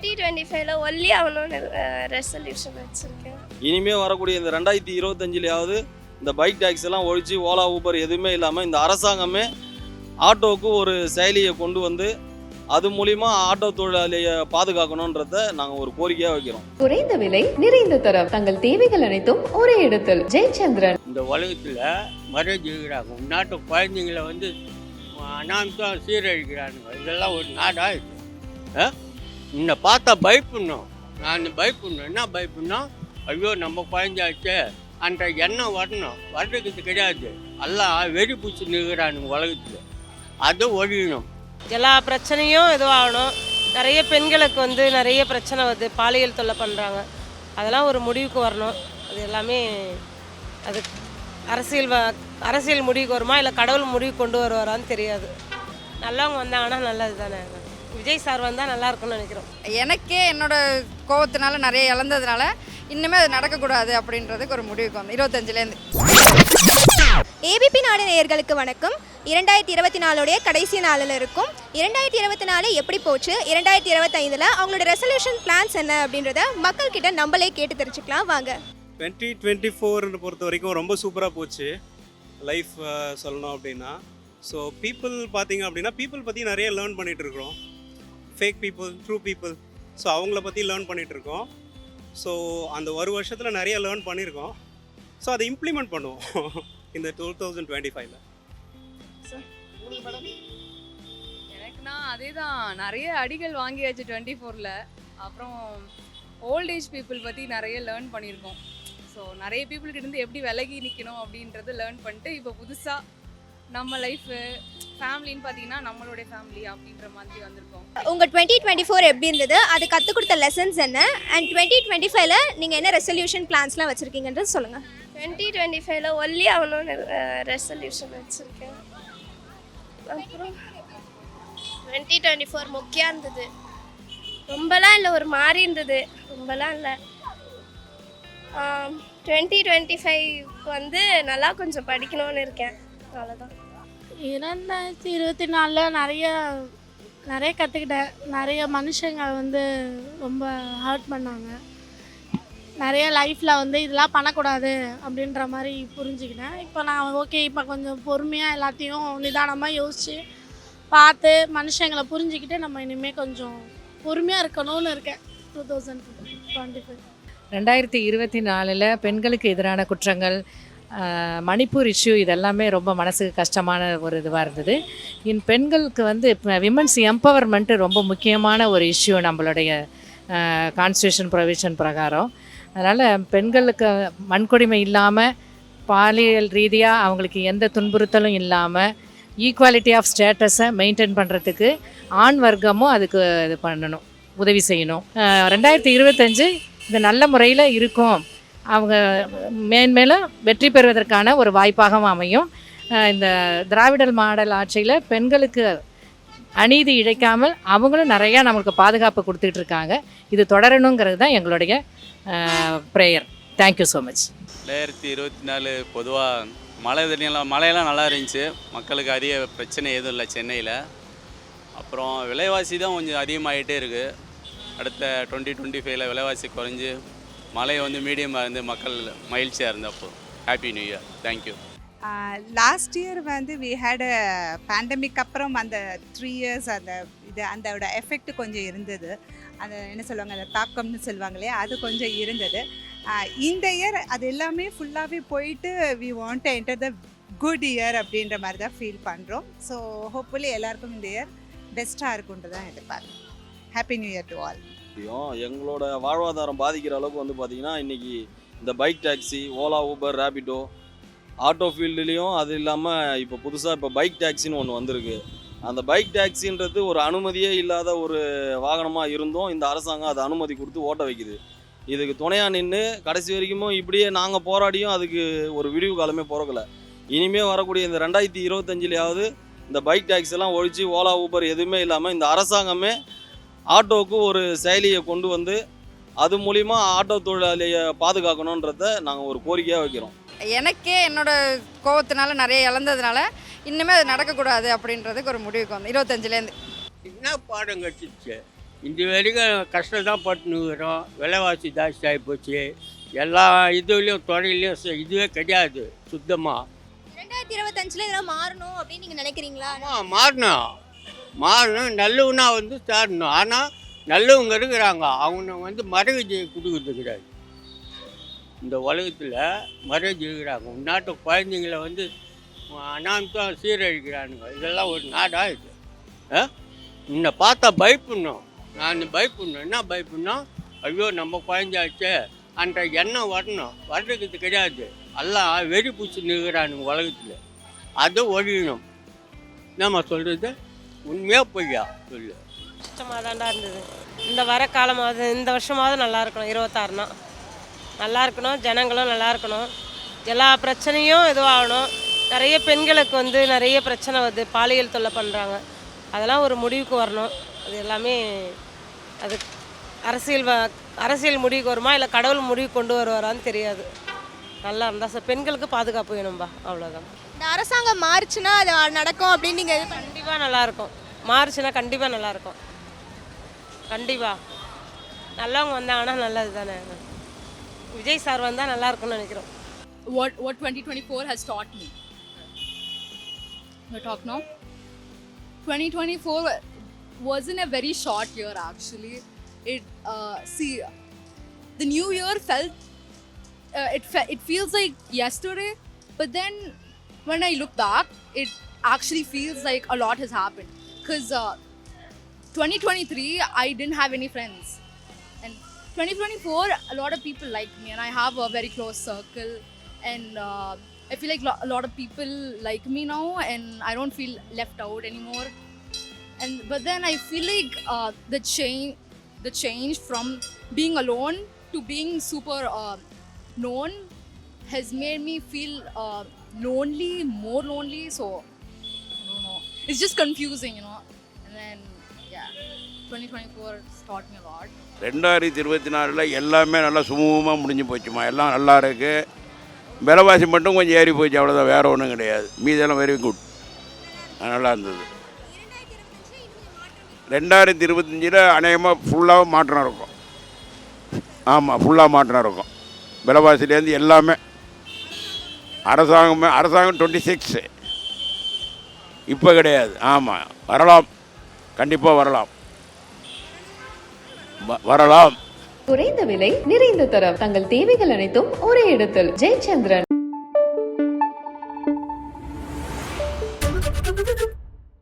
2025ல ஒல்லி ஆகணும்னு ரெசல்யூஷன் வச்சுருக்கேன். இனிமேல் வரக்கூடிய இந்த 2025லையாவது இந்த பைக் டாக்ஸி எல்லாம் ஒழிச்சு ஓலா ஊபர் எதுவுமே இல்லாமல் இந்த அரசாங்கமே ஆட்டோவுக்கு ஒரு செயலியை கொண்டு வந்து அது மூலிமா ஆட்டோ தொழிலாளியை பாதுகாக்கணுன்றத நாங்கள் ஒரு கோரிக்கையாக வைக்கிறோம். குறைந்த விலை நிறைந்த தரம் தங்கள் தேவைகள் அனைத்தும் ஒரே இடத்தில். ஜெயச்சந்திரன். இந்த உலகத்தில் மறைஞ்சு இருக்கிறாங்க உன்னாட்டு குழந்தைங்களை வந்து அனாமத்தான் சீரழிக்கிறானுங்க. இதெல்லாம் ஒரு நாடா இது? உன்னை பார்த்தா பயப்படணும். நான் பயப்படணும். என்ன பயப்படணும்? ஐயோ நம்ம குழந்தையாச்சே அந்த எண்ணம் வரணும். வர்றதுக்கு கிடையாது. எல்லாம் வெறி பூச்சி நிற்கிறானுங்க உலகத்தில். அதை ஒழியணும். எல்லா பிரச்சனையும் இதுவாகணும். நிறைய பெண்களுக்கு வந்து நிறைய பிரச்சனை வருது, பாலியல் தொல்லை பண்ணுறாங்க. அதெல்லாம் ஒரு முடிவுக்கு வரணும். அது எல்லாமே அது அரசியல் முடிவுக்கு வருமா இல்லை கடவுள் முடிவு கொண்டு வருவாரான்னு தெரியாது. நல்லவங்க வந்தாங்கன்னா நல்லது தானே. விஜய் சார் வந்தால் நல்லா இருக்கும்னு நினைக்கிறோம். எனக்கே என்னோட கோவத்தினால நிறைய இழந்ததுனால இன்னுமே அது நடக்கக்கூடாது அப்படின்றதுக்கு ஒரு முடிவுக்கு வந்து 25லேருந்து. ஏபிபி நாடு நேயர்களுக்கு வணக்கம். 2024 கடைசி நாளில் இருக்கும். 2024 எப்படி போச்சு, 2025ல் அவங்களோட ரெசல்யூஷன் பிளான்ஸ் என்ன அப்படின்றத மக்கள்கிட்ட நம்மளே கேட்டு தெரிஞ்சுக்கலாம் வாங்க. 2024 பொறுத்த வரைக்கும் ரொம்ப சூப்பராக போச்சு லைஃப் சொல்லணும் அப்படின்னா. ஸோ பீப்புள் பார்த்தீங்க அப்படின்னா பீப்புள் பற்றி நிறைய லேர்ன் பண்ணிகிட்டு இருக்கிறோம். Fake people, true people. So அவங்கள பற்றி லேர்ன் பண்ணிகிட்டு இருக்கோம். ஸோ அந்த ஒரு வருஷத்தில் நிறைய லேர்ன் பண்ணியிருக்கோம். ஸோ அதை இம்ப்ளிமெண்ட் பண்ணுவோம் இந்த 2025ல். எனக்குன்னா அதே தான், நிறைய அடிகள் வாங்கியாச்சு 24ல். அப்புறம் ஓல்டேஜ் பீப்புள் பற்றி நிறைய லேர்ன் பண்ணியிருக்கோம். ஸோ நிறைய பீப்புள்கிட்டேருந்து எப்படி விலகி நிற்கணும் அப்படின்றத லேர்ன் பண்ணிட்டு இப்போ புதுசாக நம்ம லைஃபு ஃபேமிலின்னு பார்த்தீங்கன்னா நம்மளுடைய ஃபேமிலி அப்படின்ற மாதிரி வந்திருக்கோம். உங்கள் 2024 எப்படி இருந்தது, அது கற்றுக் கொடுத்த லெசன்ஸ் என்ன, அண்ட் 2025ல் நீங்கள் என்ன ரெசல்யூஷன் பிளான்ஸ்லாம் வச்சுருக்கீங்கன்றது சொல்லுங்கள். 2025ல ஒல்லி ஆகணும்னு ரெசல்யூஷன் வச்சுருக்கேன். அப்புறம் 2024 முக்கியம் இருந்தது. ரொம்பலாம் இல்லை, ஒரு மாதிரி இருந்தது, ரொம்பலாம் இல்லை. 2025 வந்து நல்லா கொஞ்சம் படிக்கணும்னு இருக்கேன், அவ்வளோதான். 2024 நிறைய கற்றுக்கிட்டேன். நிறைய மனுஷங்க வந்து ரொம்ப ஹர்ட் பண்ணாங்க. நிறைய லைஃப்பில் வந்து இதெல்லாம் பண்ணக்கூடாது அப்படின்ற மாதிரி புரிஞ்சுக்கிட்டேன். இப்போ நான் ஓகே, இப்போ கொஞ்சம் பொறுமையாக எல்லாத்தையும் நிதானமாக யோசித்து பார்த்து மனுஷங்களை புரிஞ்சுக்கிட்டு நம்ம இனிமேல் கொஞ்சம் பொறுமையாக இருக்கணும்னு இருக்கேன். 2025 2024 பெண்களுக்கு எதிரான குற்றங்கள், மணிப்பூர் இஷ்யூ, இதெல்லாமே ரொம்ப மனசுக்கு கஷ்டமான ஒரு இதுவாக இருந்தது. பெண்களுக்கு வந்து விமன்ஸ் எம்பவர்மெண்ட்டு ரொம்ப முக்கியமான ஒரு இஷ்யூ நம்மளுடைய கான்ஸ்டியூஷன் ப்ரொவிஷன் பிரகாரம். அதனால் பெண்களுக்கு வன்கொடுமை இல்லாமல், பாலியல் ரீதியாக அவங்களுக்கு எந்த துன்புறுத்தலும் இல்லாமல், ஈக்குவாலிட்டி ஆஃப் ஸ்டேட்டஸை மெயின்டைன் பண்ணுறதுக்கு ஆண் வர்க்கமும் அதுக்கு இது பண்ணணும், உதவி செய்யணும். 2025 இது நல்ல முறையில் இருக்கும். அவங்க மேன்மேலும் வெற்றி பெறுவதற்கான ஒரு வாய்ப்பாகவும் அமையும். இந்த திராவிடர் மாடல் ஆட்சியில் பெண்களுக்கு அநீதி இழைக்காமல் அவங்களும் நிறையா நமக்கு பாதுகாப்பு கொடுத்துட்டு இருக்காங்க. இது தொடரணுங்கிறது தான் எங்களுடைய ப்ரேயர். Thank you so much. 2024 பொதுவாக மழையெல்லாம் நல்லா இருந்துச்சு. மக்களுக்கு அதிக பிரச்சனை எதுவும் இல்லை சென்னையில். அப்புறம் விலைவாசி தான் கொஞ்சம் அதிகமாகிட்டே இருக்குது. அடுத்த 2025ல் விலைவாசி குறைஞ்சி மழை வந்து மீடியமாக இருந்து மக்கள் மகிழ்ச்சியாக இருந்தப்போ happy new year. Thank you. Last year வந்து வி ஹேட் அ பேண்டமிக். அப்புறம் அந்த 3 இயர்ஸ் அதோட எஃபெக்ட் கொஞ்சம் இருந்தது. அந்த என்ன சொல்லுவாங்க, அந்த தாக்கம்னு சொல்லுவாங்க இல்லையா, அது கொஞ்சம் இருந்தது. இந்த இயர் அது எல்லாமே ஃபுல்லாகவே போயிட்டு we want to enter the good year அப்படின்ற மாதிரி தான் ஃபீல் பண்ணுறோம். ஸோ ஹோப்ஃபுல்லி எல்லாருக்கும் இந்த இயர் பெஸ்ட்டாக இருக்குன்ட்டு தான் எதிர்பார்க்குறேன். Happy new year to all. எங்களோட வாழ்வாதாரம் பாதிக்கிற அளவுக்கு வந்து பார்த்திங்கன்னா இன்றைக்கி இந்த bike taxi, Ola, Uber, Rapido, auto ஃபீல்டுலேயும், அது இல்லாமல் இப்போ புதுசாக இப்போ பைக் டாக்ஸின்னு ஒன்று வந்திருக்கு. அந்த பைக் டாக்ஸின்றது ஒரு அனுமதியே இல்லாத ஒரு வாகனமாக இருந்தும் இந்த அரசாங்கம் அதை அனுமதி கொடுத்து ஓட்ட வைக்குது. இதுக்கு துணையாக நின்று கடைசி வரைக்கும் இப்படியே நாங்கள் போராடியும் அதுக்கு ஒரு விடிவு காலமே பிறக்கலை. இனிமேல் வரக்கூடிய இந்த 2025லையாவது இந்த பைக் டாக்ஸி எல்லாம் ஒழிச்சு ஓலா, ஊபர் எதுவுமே இல்லாமல் இந்த அரசாங்கமே ஆட்டோவுக்கு ஒரு செயலியை கொண்டு வந்து அது மூலிமா ஆட்டோ தொழிலாளியை பாதுகாக்கணுன்றத நாங்கள் ஒரு கோரிக்கையாக வைக்கிறோம். எனக்கே என்னோட கோவத்தினால நிறைய இழந்ததுனால இன்னுமே அது நடக்கக்கூடாது அப்படின்றதுக்கு ஒரு முடிவுக்கு வந்து 25லேருந்து. என்ன பாடம் கட்டிச்சு? இந்த வரைக்கும் கஷ்டம் தான் பட்டுனுக்கிறோம். விலைவாசி ஜாஸ்தி ஆகி போச்சு. எல்லா இதுலேயும் துறையிலையும் இதுவே கிடையாது சுத்தமாக. 2025ல இதெல்லாம் மாறணும் அப்படின்னு நீங்கள் நினைக்கிறீங்களா? ஆமாம், மாறணும். நல்லவனா வந்து சேரணும். ஆனால் நல்லவங்க இருக்கிறாங்க, அவங்க வந்து மரகஜி கொடுக்குறது கிடையாது. இந்த உலகத்தில் மரகஜி இருக்கிறாங்க. உன்னாட்டு குழந்தைங்கள வந்து அனாமத்தான் சீரழிக்கிறானுங்க. இதெல்லாம் ஒரு நாடா இது? உன்னை பார்த்தா பயப்படணும். நான் பயப்படணும். என்ன பயப்படணும்? ஐயோ நம்ம குழந்தையாச்சே அந்த எண்ணம் வர்றதுக்கு கிடையாது. எல்லாம் வெறி பூச்சி நிற்கிறானுங்க உலகத்தில். அதை ஒழியணும். நம்ம சொல்கிறது உண்மையாக பொய்யா சொல்லு. கஷ்டமாக தாண்டா இருந்தது. இந்த வர காலமாவது இந்த வருஷமாவது நல்லா இருக்கணும். 26னா நல்லா இருக்கணும், ஜனங்களும் நல்லா இருக்கணும், எல்லா பிரச்சனையும் இதுவாகணும். நிறைய பெண்களுக்கு வந்து நிறைய பிரச்சனை வருது, பாலியல் தொல்லை பண்ணுறாங்க. அதெல்லாம் ஒரு முடிவுக்கு வரணும். அது எல்லாமே அது அரசியல் முடிவுக்கு வருமா இல்லை கடவுள் முடிவு கொண்டு வருவாரான்னு தெரியாது. நல்லா இருந்தால் சார் பெண்களுக்கு பாதுகாப்பு வேணும்பா, அவ்வளோதான். இந்த அரசாங்கம் மாறுச்சுன்னா அது நடக்கும் அப்படின்னு நீங்கள் இது கண்டிப்பாக நல்லாயிருக்கும். மாறுச்சுன்னா கண்டிப்பாக நல்லாயிருக்கும். கண்டிப்பாக நல்லவங்க வந்தாங்கன்னா நல்லது தானே. விஜய் சார் வந்தால் நல்லா இருக்கும்னு நினைக்கிறோம். What 2024 has taught me. We talk now. 2024 wasn't a very short year actually. It the new year felt it feels like yesterday, but then when I look back, it actually feels like a lot has happened. Because 2023 I didn't have any friends, and 2024 a lot of people like me, and I have a very close circle, and I feel like a lot of people like me now, and I don't feel left out anymore. But then I feel like the change from being alone to being super known has made me feel more lonely. So I don't know, it's just confusing, you know. And then yeah, 2024 has taught me a lot. 2024 எல்லாமே நல்லா சுமூகமாக முடிஞ்சு போச்சுமா. எல்லாம் நல்லா இருக்குது. விலைவாசி மட்டும் கொஞ்சம் ஏறி போச்சு, அவ்வளோதான். வேறு ஒன்றும் கிடையாது. மீதெல்லாம் வெரி குட், நல்லா இருந்தது. 2025 அநேகமாக ஃபுல்லாக மாற்றம் இருக்கும். ஆமாம், ஃபுல்லாக மாற்றம் இருக்கும். விலைவாசிலேருந்து எல்லாமே. அரசாங்கம் 26 இப்போ கிடையாது. ஆமாம், வரலாம், கண்டிப்பாக வரலாம். குறைந்த விலை, நிறைந்த தரம், தங்கள் தேவைகள் அனைத்தும் ஒரே இடத்தில். ஜெயச்சந்திரன்.